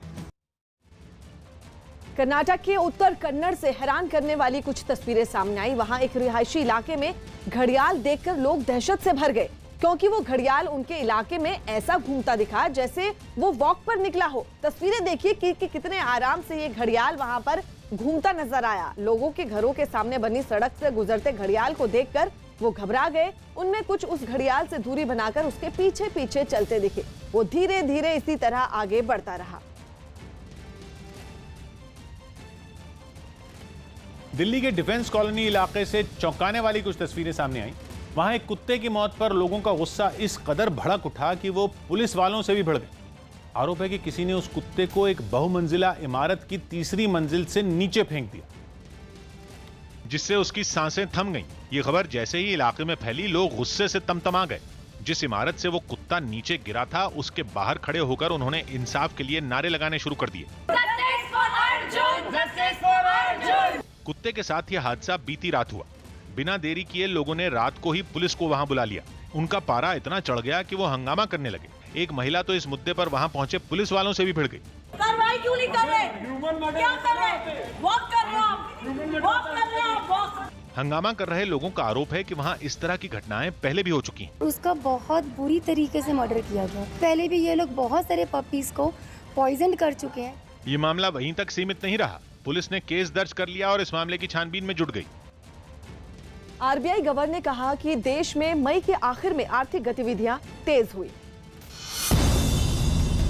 कर्नाटक के उत्तर कन्नड़ से हैरान करने वाली कुछ तस्वीरें सामने आई। वहां एक रिहायशी इलाके में घड़ियाल देखकर लोग दहशत से भर गए, क्योंकि वो घड़ियाल उनके इलाके में ऐसा घूमता दिखा जैसे वो वॉक पर निकला हो। तस्वीरें देखिए कि कितने आराम से ये घड़ियाल वहां पर घूमता नजर आया। लोगों के घरों के सामने बनी सड़क से गुजरते घड़ियाल को देखकर वो घबरा गए। उनमें कुछ उस घड़ियाल से दूरी बनाकर उसके पीछे पीछे चलते दिखे। वो धीरे धीरे इसी तरह आगे बढ़ता रहा। दिल्ली के डिफेंस कॉलोनी इलाके से चौंकाने वाली कुछ तस्वीरें सामने आई। वहां एक कुत्ते की मौत पर लोगों का गुस्सा इस कदर भड़क उठा कि वो पुलिस वालों से भी भड़क गए। आरोप है कि किसी ने उस कुत्ते को एक बहुमंजिला इमारत की तीसरी मंजिल से नीचे फेंक दिया, जिससे उसकी सांसें थम गईं। ये खबर जैसे ही इलाके में फैली, लोग गुस्से से तमतमा गए। जिस इमारत से वो कुत्ता नीचे गिरा था, उसके बाहर खड़े होकर उन्होंने इंसाफ के लिए नारे लगाने शुरू कर दिए। कुत्ते के साथ ये हादसा बीती रात हुआ। बिना देरी किए लोगों ने रात को ही पुलिस को वहां बुला लिया। उनका पारा इतना चढ़ गया कि वो हंगामा करने लगे। एक महिला तो इस मुद्दे पर वहां पहुंचे पुलिस वालों से भी भिड़ गई। कार्रवाई क्यों नहीं कर रहे? क्या कर रहे? वॉक कर रहे आप? हंगामा कर रहे लोगों का आरोप है कि वहां इस तरह की घटनाएं पहले भी हो चुकी हैं। उसका बहुत बुरी तरीके से मर्डर किया गया। पहले भी ये लोग बहुत सारे पपीज को पॉइजन कर चुके हैं। ये मामला वहीं तक सीमित नहीं रहा। पुलिस ने केस दर्ज कर लिया और इस मामले की छानबीन में जुट गई। आरबीआई गवर्नर ने कहा कि देश में मई के आखिर में आर्थिक गतिविधियां तेज हुई।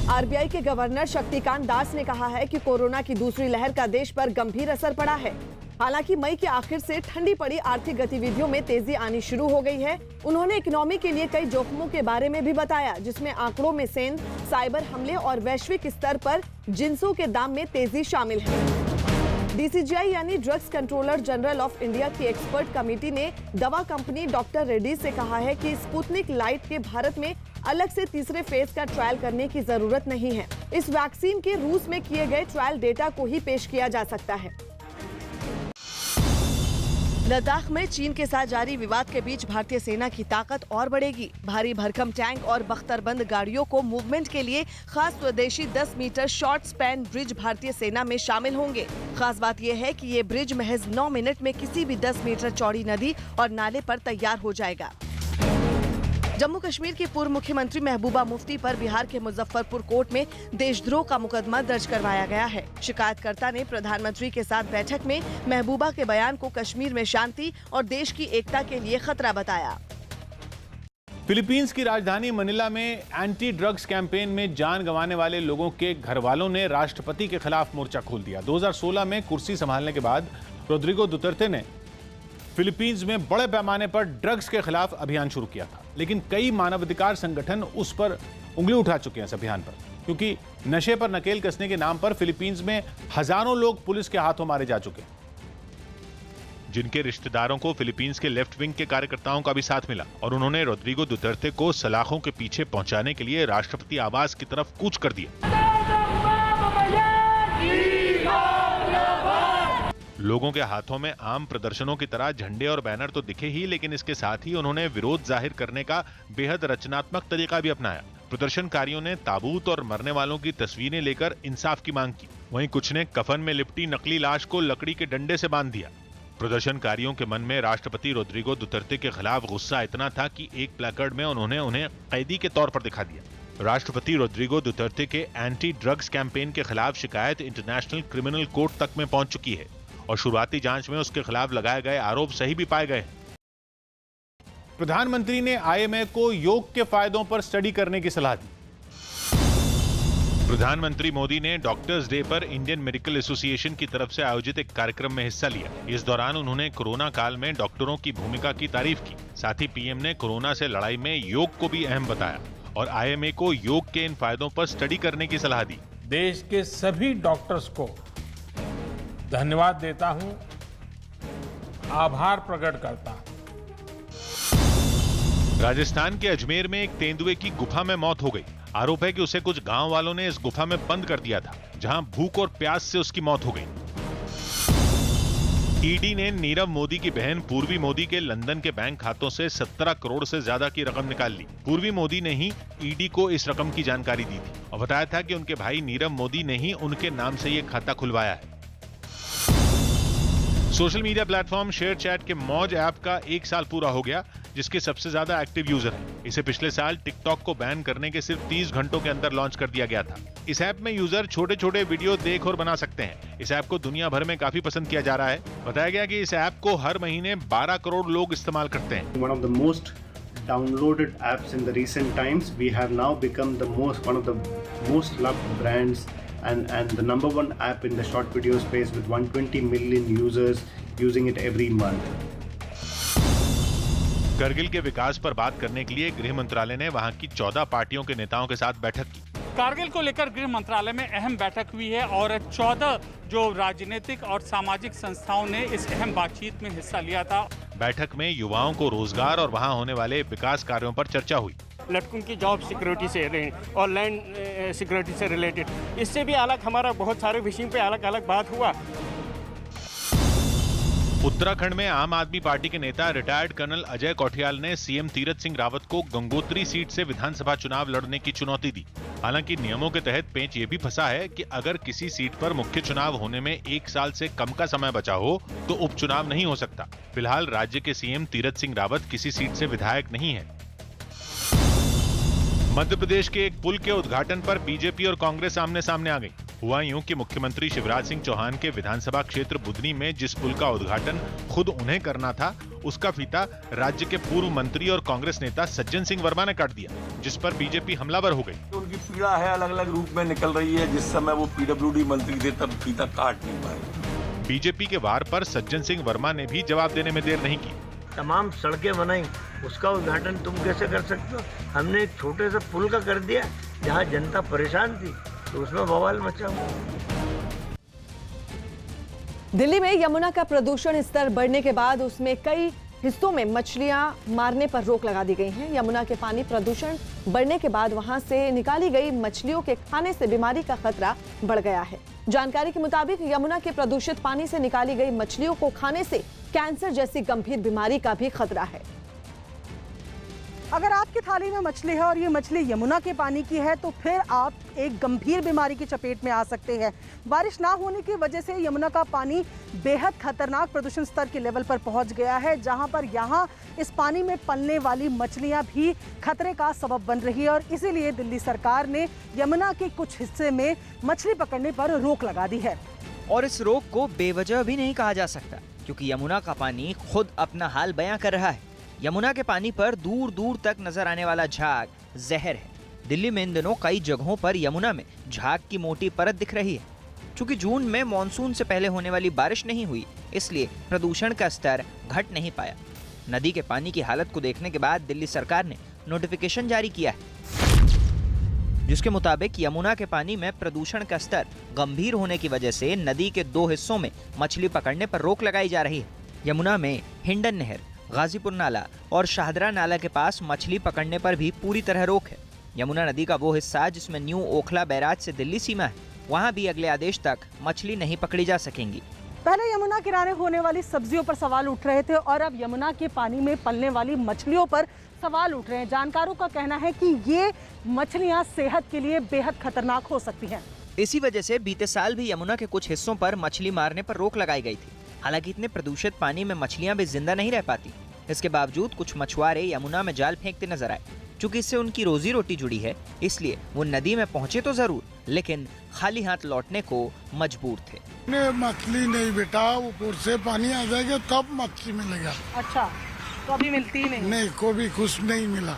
आरबीआई के गवर्नर शक्तिकांत दास ने कहा है कि कोरोना की दूसरी लहर का देश पर गंभीर असर पड़ा है। हालांकि मई के आखिर से ठंडी पड़ी आर्थिक गतिविधियों में तेजी आनी शुरू हो गई है। उन्होंने इकोनॉमी के लिए कई जोखिमों के बारे में भी बताया, जिसमें आंकड़ों में सेंध, साइबर हमले और वैश्विक स्तर पर जिंसों के दाम में तेजी शामिल है। डीसीजीआई यानी drugs controller general of India की एक्सपर्ट कमेटी ने दवा कंपनी डॉक्टर रेड्डीज से कहा है कि स्पुतनिक लाइट के भारत में अलग से तीसरे फेज का ट्रायल करने की जरूरत नहीं है। इस वैक्सीन के रूस में किए गए ट्रायल डेटा को ही पेश किया जा सकता है। लद्दाख में चीन के साथ जारी विवाद के बीच भारतीय सेना की ताकत और बढ़ेगी। भारी भरकम टैंक और बख्तरबंद गाड़ियों को मूवमेंट के लिए खास स्वदेशी 10 मीटर शॉर्ट स्पैन ब्रिज भारतीय सेना में शामिल होंगे। खास बात यह है कि ये ब्रिज महज 9 मिनट में किसी भी 10 मीटर चौड़ी नदी और नाले पर तैयार हो जाएगा। जम्मू कश्मीर की पूर्व मुख्यमंत्री महबूबा मुफ्ती पर बिहार के मुजफ्फरपुर कोर्ट में देशद्रोह का मुकदमा दर्ज करवाया गया है। शिकायतकर्ता ने प्रधानमंत्री के साथ बैठक में महबूबा के बयान को कश्मीर में शांति और देश की एकता के लिए खतरा बताया। फिलीपींस की राजधानी मनीला में एंटी ड्रग्स कैंपेन में जान गंवाने वाले लोगों के घर वालों ने राष्ट्रपति के खिलाफ मोर्चा खोल दिया। 2016 में कुर्सी संभालने के बाद रोड्रिगो दुतर्ते ने फिलीपींस में बड़े पैमाने पर ड्रग्स के खिलाफ अभियान शुरू किया था, लेकिन कई मानवाधिकार संगठन उस पर उंगली उठा चुके हैं इस अभियान पर, क्योंकि नशे पर नकेल कसने के नाम पर फिलीपींस में हजारों लोग पुलिस के हाथों मारे जा चुके हैं। जिनके रिश्तेदारों को फिलीपींस के लेफ्ट विंग के कार्यकर्ताओं का भी साथ मिला और उन्होंने रोड्रिगो दुतर्ते को सलाखों के पीछे पहुंचाने के लिए राष्ट्रपति आवास की तरफ कूच कर दिया। लोगों के हाथों में आम प्रदर्शनों की तरह झंडे और बैनर तो दिखे ही, लेकिन इसके साथ ही उन्होंने विरोध जाहिर करने का बेहद रचनात्मक तरीका भी अपनाया। प्रदर्शनकारियों ने ताबूत और मरने वालों की तस्वीरें लेकर इंसाफ की मांग की। वहीं कुछ ने कफन में लिपटी नकली लाश को लकड़ी के डंडे से बांध दिया। प्रदर्शनकारियों के मन में राष्ट्रपति रोड्रिगो दुतर्ते के खिलाफ गुस्सा इतना था कि एक प्लेकार्ड में उन्होंने उन्हें कैदी के तौर पर दिखा दिया। राष्ट्रपति रोड्रिगो दुतर्ते के एंटी ड्रग्स कैंपेन के खिलाफ शिकायत इंटरनेशनल क्रिमिनल कोर्ट तक में पहुंच चुकी है और शुरुआती जांच में उसके खिलाफ लगाए गए आरोप सही भी पाए गए। प्रधानमंत्री ने आईएमए को योग के फायदों पर स्टडी करने की सलाह दी। प्रधानमंत्री मोदी ने डॉक्टर्स डे पर इंडियन मेडिकल एसोसिएशन की तरफ से आयोजित एक कार्यक्रम में हिस्सा लिया। इस दौरान उन्होंने कोरोना काल में डॉक्टरों की भूमिका की तारीफ की। साथ ही पीएम ने कोरोना से लड़ाई में योग को भी अहम बताया और आईएमए को योग के इन फायदों पर स्टडी करने की सलाह दी। देश के सभी डॉक्टर्स को धन्यवाद देता हूं, आभार प्रकट करता हूं। राजस्थान के अजमेर में एक तेंदुए की गुफा में मौत हो गई। आरोप है कि उसे कुछ गांव वालों ने इस गुफा में बंद कर दिया था, जहां भूख और प्यास से उसकी मौत हो गई। ईडी ने नीरव मोदी की बहन पूर्वी मोदी के लंदन के बैंक खातों से 17 करोड़ से ज्यादा की रकम निकाल ली। पूर्वी मोदी ने ही ईडी को इस रकम की जानकारी दी थी और बताया था कि उनके भाई नीरव मोदी ने ही उनके नाम से ये खाता खुलवाया है। Social media platform share chat के मौज ऐप का 1 साल पूरा हो गया, जिसके सबसे ज्यादा एक्टिव यूजर हैं। इसे पिछले साल टिकटॉक को बैन करने के सिर्फ 30 घंटों के अंदर लॉन्च कर दिया गया था। इस ऐप में यूजर छोटे-छोटे वीडियो देख और बना सकते हैं। इस ऐप को दुनिया भर में काफी पसंद किया जा रहा है। बताया गया कि इस ऐप को हर महीने 12 करोड़ लोग इस्तेमाल करते हैं। One of the most downloaded apps in the recent times, we have now become one of the most loved brands and the number one app in the short video space with 120 million users using it every month. Kargil के विकास पर बात करने के लिए गृह मंत्रालय ने वहां की 14 पार्टियों के नेताओं के साथ बैठक की। कारगिल को लेकर गृह मंत्रालय में अहम बैठक हुई है और 14 जो राजनीतिक और सामाजिक संस्थाओं ने इस अहम बातचीत में हिस्सा लिया था। बैठक में युवाओं को रोजगार और वहां होने वाले विकास कार्यों पर चर्चा हुई। लड़कों की जॉब सिक्योरिटी से और लैंड सिक्योरिटी से रिलेटेड, इससे भी अलग हमारा बहुत सारे विषयों पे अलग अलग बात हुआ। उत्तराखंड में आम आदमी पार्टी के नेता रिटायर्ड कर्नल अजय कौटियाल ने सीएम तीरथ सिंह रावत को गंगोत्री सीट से विधानसभा चुनाव लड़ने की चुनौती दी। हालांकि नियमों के तहत पेंच ये भी फंसा है कि अगर किसी सीट पर मुख्य चुनाव होने में 1 साल से कम का समय बचा हो तो उपचुनाव नहीं हो सकता। फिलहाल राज्य के सीएम तीरथ सिंह रावत किसी सीट से विधायक नहीं है। मध्य प्रदेश के एक पुल के उद्घाटन पर बीजेपी और कांग्रेस आमने सामने आ गई। हुआ यूं कि मुख्यमंत्री शिवराज सिंह चौहान के विधानसभा क्षेत्र बुधनी में जिस पुल का उद्घाटन खुद उन्हें करना था, उसका फीता राज्य के पूर्व मंत्री और कांग्रेस नेता सज्जन सिंह वर्मा ने काट दिया, जिस पर बीजेपी हमलावर हो गई। उनकी पीड़ा है, अलग अलग रूप में निकल रही है। जिस समय वो पीडब्ल्यूडी मंत्री थे तब फीता काट नहीं पाए। बीजेपी के वार पर सज्जन सिंह वर्मा ने भी जवाब देने में देर नहीं की। तमाम सड़कें बनाई, उसका उद्घाटन तुम कैसे कर सकते हो? हमने एक छोटे से पुल का कर दिया जहाँ जनता परेशान थी, तो उसमें बवाल मचा। दिल्ली में यमुना का प्रदूषण स्तर बढ़ने के बाद उसमें कई हिस्सों में मछलियां मारने पर रोक लगा दी गई है। यमुना के पानी प्रदूषण बढ़ने के बाद वहां से निकाली गई मछलियों के खाने से बीमारी का खतरा बढ़ गया है। जानकारी के मुताबिक यमुना के प्रदूषित पानी से निकाली गई मछलियों को खाने से कैंसर जैसी गंभीर बीमारी का भी खतरा है। अगर आपकी थाली में मछली है और ये मछली यमुना के पानी की है तो फिर आप एक गंभीर बीमारी की चपेट में आ सकते हैं। बारिश ना होने की वजह से यमुना का पानी बेहद खतरनाक प्रदूषण स्तर के लेवल पर पहुंच गया है, जहां पर यहाँ इस पानी में पलने वाली मछलियां भी खतरे का सबब बन रही है और इसीलिए दिल्ली सरकार ने यमुना के कुछ हिस्से में मछली पकड़ने पर रोक लगा दी है। और इस रोक को बेवजह भी नहीं कहा जा सकता, क्योंकि यमुना का पानी खुद अपना हाल बयां कर रहा है। यमुना के पानी पर दूर दूर तक नजर आने वाला झाग जहर है। दिल्ली में इन दिनों कई जगहों पर यमुना में झाग की मोटी परत दिख रही है। चूंकि जून में मॉनसून से पहले होने वाली बारिश नहीं हुई, इसलिए प्रदूषण का स्तर घट नहीं पाया। नदी के पानी की हालत को देखने के बाद दिल्ली सरकार ने नोटिफिकेशन जारी किया है, जिसके मुताबिक यमुना के पानी में प्रदूषण का स्तर गंभीर होने की वजह से नदी के 2 हिस्सों में मछली पकड़ने पर रोक लगाई जा रही है। यमुना में हिंडन नहर, गाजीपुर नाला और शाहदरा नाला के पास मछली पकड़ने पर भी पूरी तरह रोक है। यमुना नदी का वो हिस्सा जिसमें न्यू ओखला बैराज से दिल्ली सीमा है, वहाँ भी अगले आदेश तक मछली नहीं पकड़ी जा सकेंगी। पहले यमुना किनारे होने वाली सब्जियों पर सवाल उठ रहे थे और अब यमुना के पानी में पलने वाली मछलियों पर सवाल उठ रहे हैं। जानकारों का कहना है कि ये मछलियाँ सेहत के लिए बेहद खतरनाक हो सकती हैं। इसी वजह से बीते साल भी यमुना के कुछ हिस्सों पर मछली मारने पर रोक लगाई गई थी। हालांकि इतने प्रदूषित पानी में मछलियां भी जिंदा नहीं रह पाती। इसके बावजूद कुछ मछुआरे यमुना में जाल फेंकते नजर आए। चूंकि इससे उनकी रोजी रोटी जुड़ी है, इसलिए वो नदी में पहुंचे तो जरूर, लेकिन खाली हाथ लौटने को मजबूर थे। मछली नहीं बेटा, ऊपर से पानी आ जाएगा तब मछली मिलेगा। अच्छा, तो अभी मिलती ही नहीं? कभी कुछ नहीं मिला।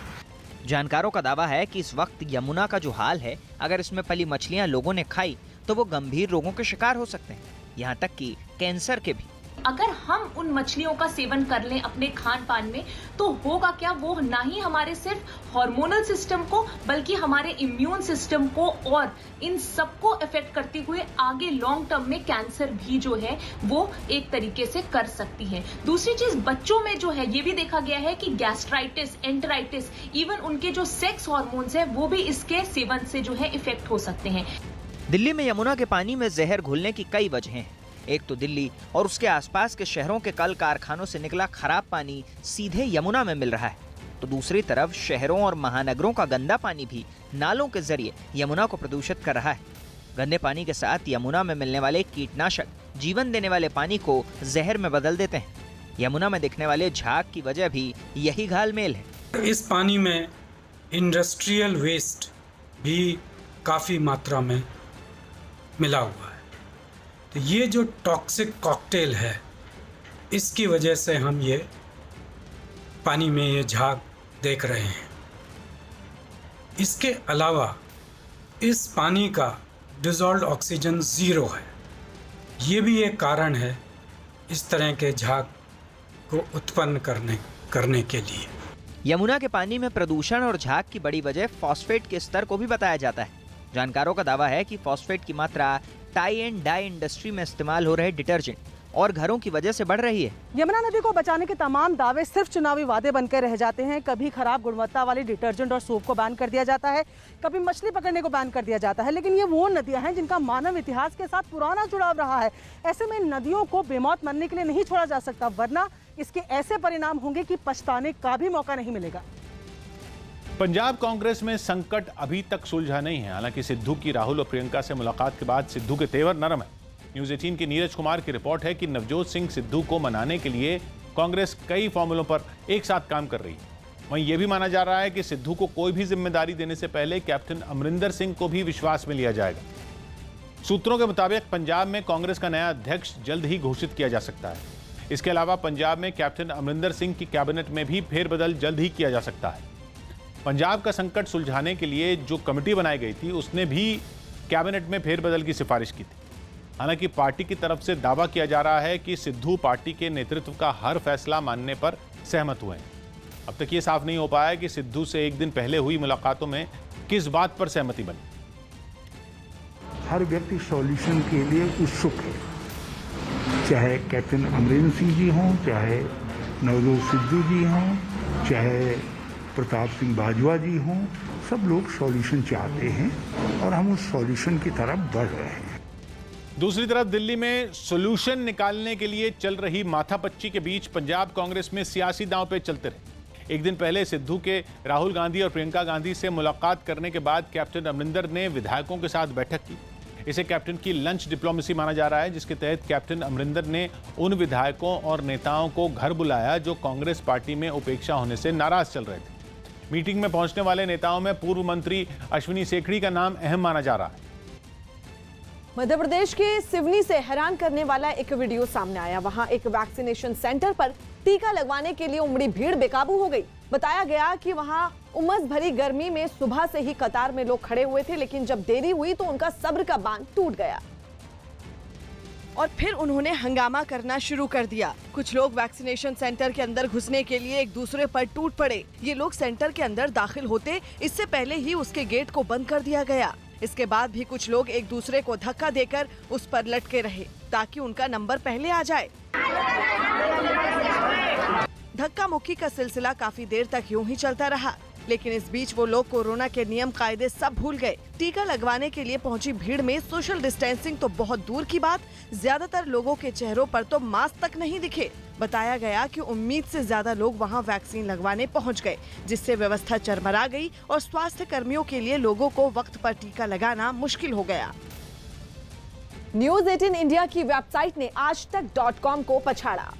जानकारों का दावा है कि इस वक्त यमुना का जो हाल है, अगर इसमें पली मछलियां लोगों ने खाई तो वो गंभीर रोगों के शिकार हो सकते हैं, यहाँ तक कि कैंसर के भी। अगर हम उन मछलियों का सेवन कर लें अपने खान पान में तो होगा क्या, वो ना ही हमारे सिर्फ हार्मोनल सिस्टम को बल्कि हमारे इम्यून सिस्टम को और इन सबको इफेक्ट करते हुए आगे लॉन्ग टर्म में कैंसर भी जो है वो एक तरीके से कर सकती है। दूसरी चीज, बच्चों में जो है ये भी देखा गया है कि गैस्ट्राइटिस, एंटेराइटिस, इवन उनके जो सेक्स हार्मोन्स है वो भी इसके सेवन से जो है इफेक्ट हो सकते हैं। दिल्ली में यमुना के पानी में जहर घुलने की कई वजहें हैं। एक तो दिल्ली और उसके आसपास के शहरों के कल कारखानों से निकला खराब पानी सीधे यमुना में मिल रहा है, तो दूसरी तरफ शहरों और महानगरों का गंदा पानी भी नालों के जरिए यमुना को प्रदूषित कर रहा है। गंदे पानी के साथ यमुना में मिलने वाले कीटनाशक जीवन देने वाले पानी को जहर में बदल देते हैं। यमुना में दिखने वाले झाग की वजह भी यही घालमेल है। इस पानी में इंडस्ट्रियल वेस्ट भी काफ़ी मात्रा में मिला हुआ है। तो ये जो टॉक्सिक कॉकटेल है, इसकी वजह से हम ये पानी में ये झाग देख रहे हैं। इसके अलावा इस पानी का डिज़ोल्व्ड ऑक्सीजन 0 है। ये भी एक कारण है इस तरह के झाग को उत्पन्न करने के लिए। यमुना के पानी में प्रदूषण और झाग की बड़ी वजह फॉस्फेट के स्तर को भी बताया जाता है। जानकारों का दावा है कि फॉस्फेट की मात्रा टाई एंड डाई इंडस्ट्री में इस्तेमाल हो रहे डिटर्जेंट और घरों की वजह से बढ़ रही है। यमुना नदी को बचाने के तमाम दावे सिर्फ चुनावी वादे बनकर रह जाते हैं। कभी खराब गुणवत्ता वाली डिटर्जेंट और सोप को बैन कर दिया जाता है, कभी मछली पकड़ने को बैन कर दिया जाता है, लेकिन ये वो नदियां हैं जिनका मानव इतिहास के साथ पुराना जुड़ाव रहा है। ऐसे में नदियों को बेमौत मरने के लिए नहीं छोड़ा जा सकता, वरना इसके ऐसे परिणाम होंगे कि पछताने का भी मौका नहीं मिलेगा। पंजाब कांग्रेस में संकट अभी तक सुलझा नहीं है। हालांकि सिद्धू की राहुल और प्रियंका से मुलाकात के बाद सिद्धू के तेवर नरम है। न्यूज़ 18 की नीरज कुमार की रिपोर्ट है कि नवजोत सिंह सिद्धू को मनाने के लिए कांग्रेस कई फॉर्मूलों पर एक साथ काम कर रही है। वहीं यह भी माना जा रहा है कि सिद्धू को कोई भी जिम्मेदारी देने से पहले कैप्टन अमरिंदर सिंह को भी विश्वास में लिया जाएगा। सूत्रों के मुताबिक पंजाब में कांग्रेस का नया अध्यक्ष जल्द ही घोषित किया जा सकता है। इसके अलावा पंजाब में कैप्टन अमरिंदर सिंह की कैबिनेट में भी फेरबदल जल्द ही किया जा सकता है। पंजाब का संकट सुलझाने के लिए जो कमेटी बनाई गई थी, उसने भी कैबिनेट में फेरबदल की सिफारिश की थी। हालांकि पार्टी की तरफ से दावा किया जा रहा है कि सिद्धू पार्टी के नेतृत्व का हर फैसला मानने पर सहमत हुए हैं। अब तक ये साफ नहीं हो पाया कि सिद्धू से एक दिन पहले हुई मुलाकातों में किस बात पर सहमति बनी। हर व्यक्ति सॉल्यूशन के लिए उत्सुक है, चाहे कैप्टन अमरिंदर सिंह जी हों, चाहे नवजोत सिद्धू जी हों, चाहे प्रताप सिंह बाजवा जी हों, सब लोग सॉल्यूशन चाहते हैं और हम उस सॉल्यूशन की तरफ बढ़ रहे हैं। दूसरी तरफ दिल्ली में सॉल्यूशन निकालने के लिए चल रही माथापच्ची के बीच पंजाब कांग्रेस में सियासी दांव पे चलते रहे। एक दिन पहले सिद्धू के राहुल गांधी और प्रियंका गांधी से मुलाकात करने के बाद कैप्टन अमरिंदर ने विधायकों के साथ बैठक की। इसे कैप्टन की लंच डिप्लोमेसी माना जा रहा है, जिसके तहत कैप्टन अमरिंदर ने उन विधायकों और नेताओं को घर बुलाया जो कांग्रेस पार्टी में उपेक्षा होने से नाराज चल रहे थे। मीटिंग में पहुंचने वाले नेताओं में पूर्व मंत्री अश्विनी सेखड़ी का नाम अहम माना जा रहा है। मध्य प्रदेश के सिवनी से हैरान करने वाला एक वीडियो सामने आया। वहां एक वैक्सीनेशन सेंटर पर टीका लगवाने के लिए उमड़ी भीड़ बेकाबू हो गई। बताया गया कि वहां उमस भरी गर्मी में सुबह से ही कतार में लोग खड़े हुए थे, लेकिन जब देरी हुई तो उनका सब्र का बांध टूट गया और फिर उन्होंने हंगामा करना शुरू कर दिया। कुछ लोग वैक्सीनेशन सेंटर के अंदर घुसने के लिए एक दूसरे पर टूट पड़े। ये लोग सेंटर के अंदर दाखिल होते इससे पहले ही उसके गेट को बंद कर दिया गया। इसके बाद भी कुछ लोग एक दूसरे को धक्का देकर उस पर लटके रहे ताकि उनका नंबर पहले आ जाए। धक्का मुक्की का सिलसिला काफी देर तक यूं ही चलता रहा, लेकिन इस बीच वो लोग कोरोना के नियम कायदे सब भूल गए। टीका लगवाने के लिए पहुंची भीड़ में सोशल डिस्टेंसिंग तो बहुत दूर की बात, ज्यादातर लोगों के चेहरों पर तो मास्क तक नहीं दिखे। बताया गया कि उम्मीद से ज्यादा लोग वहां वैक्सीन लगवाने पहुंच गए, जिससे व्यवस्था चरमरा गई और स्वास्थ्य कर्मियों के लिए लोगों को वक्त पर टीका लगाना मुश्किल हो गया। न्यूज़ 18 इंडिया की वेबसाइट ने आजतक.com को पछाड़ा।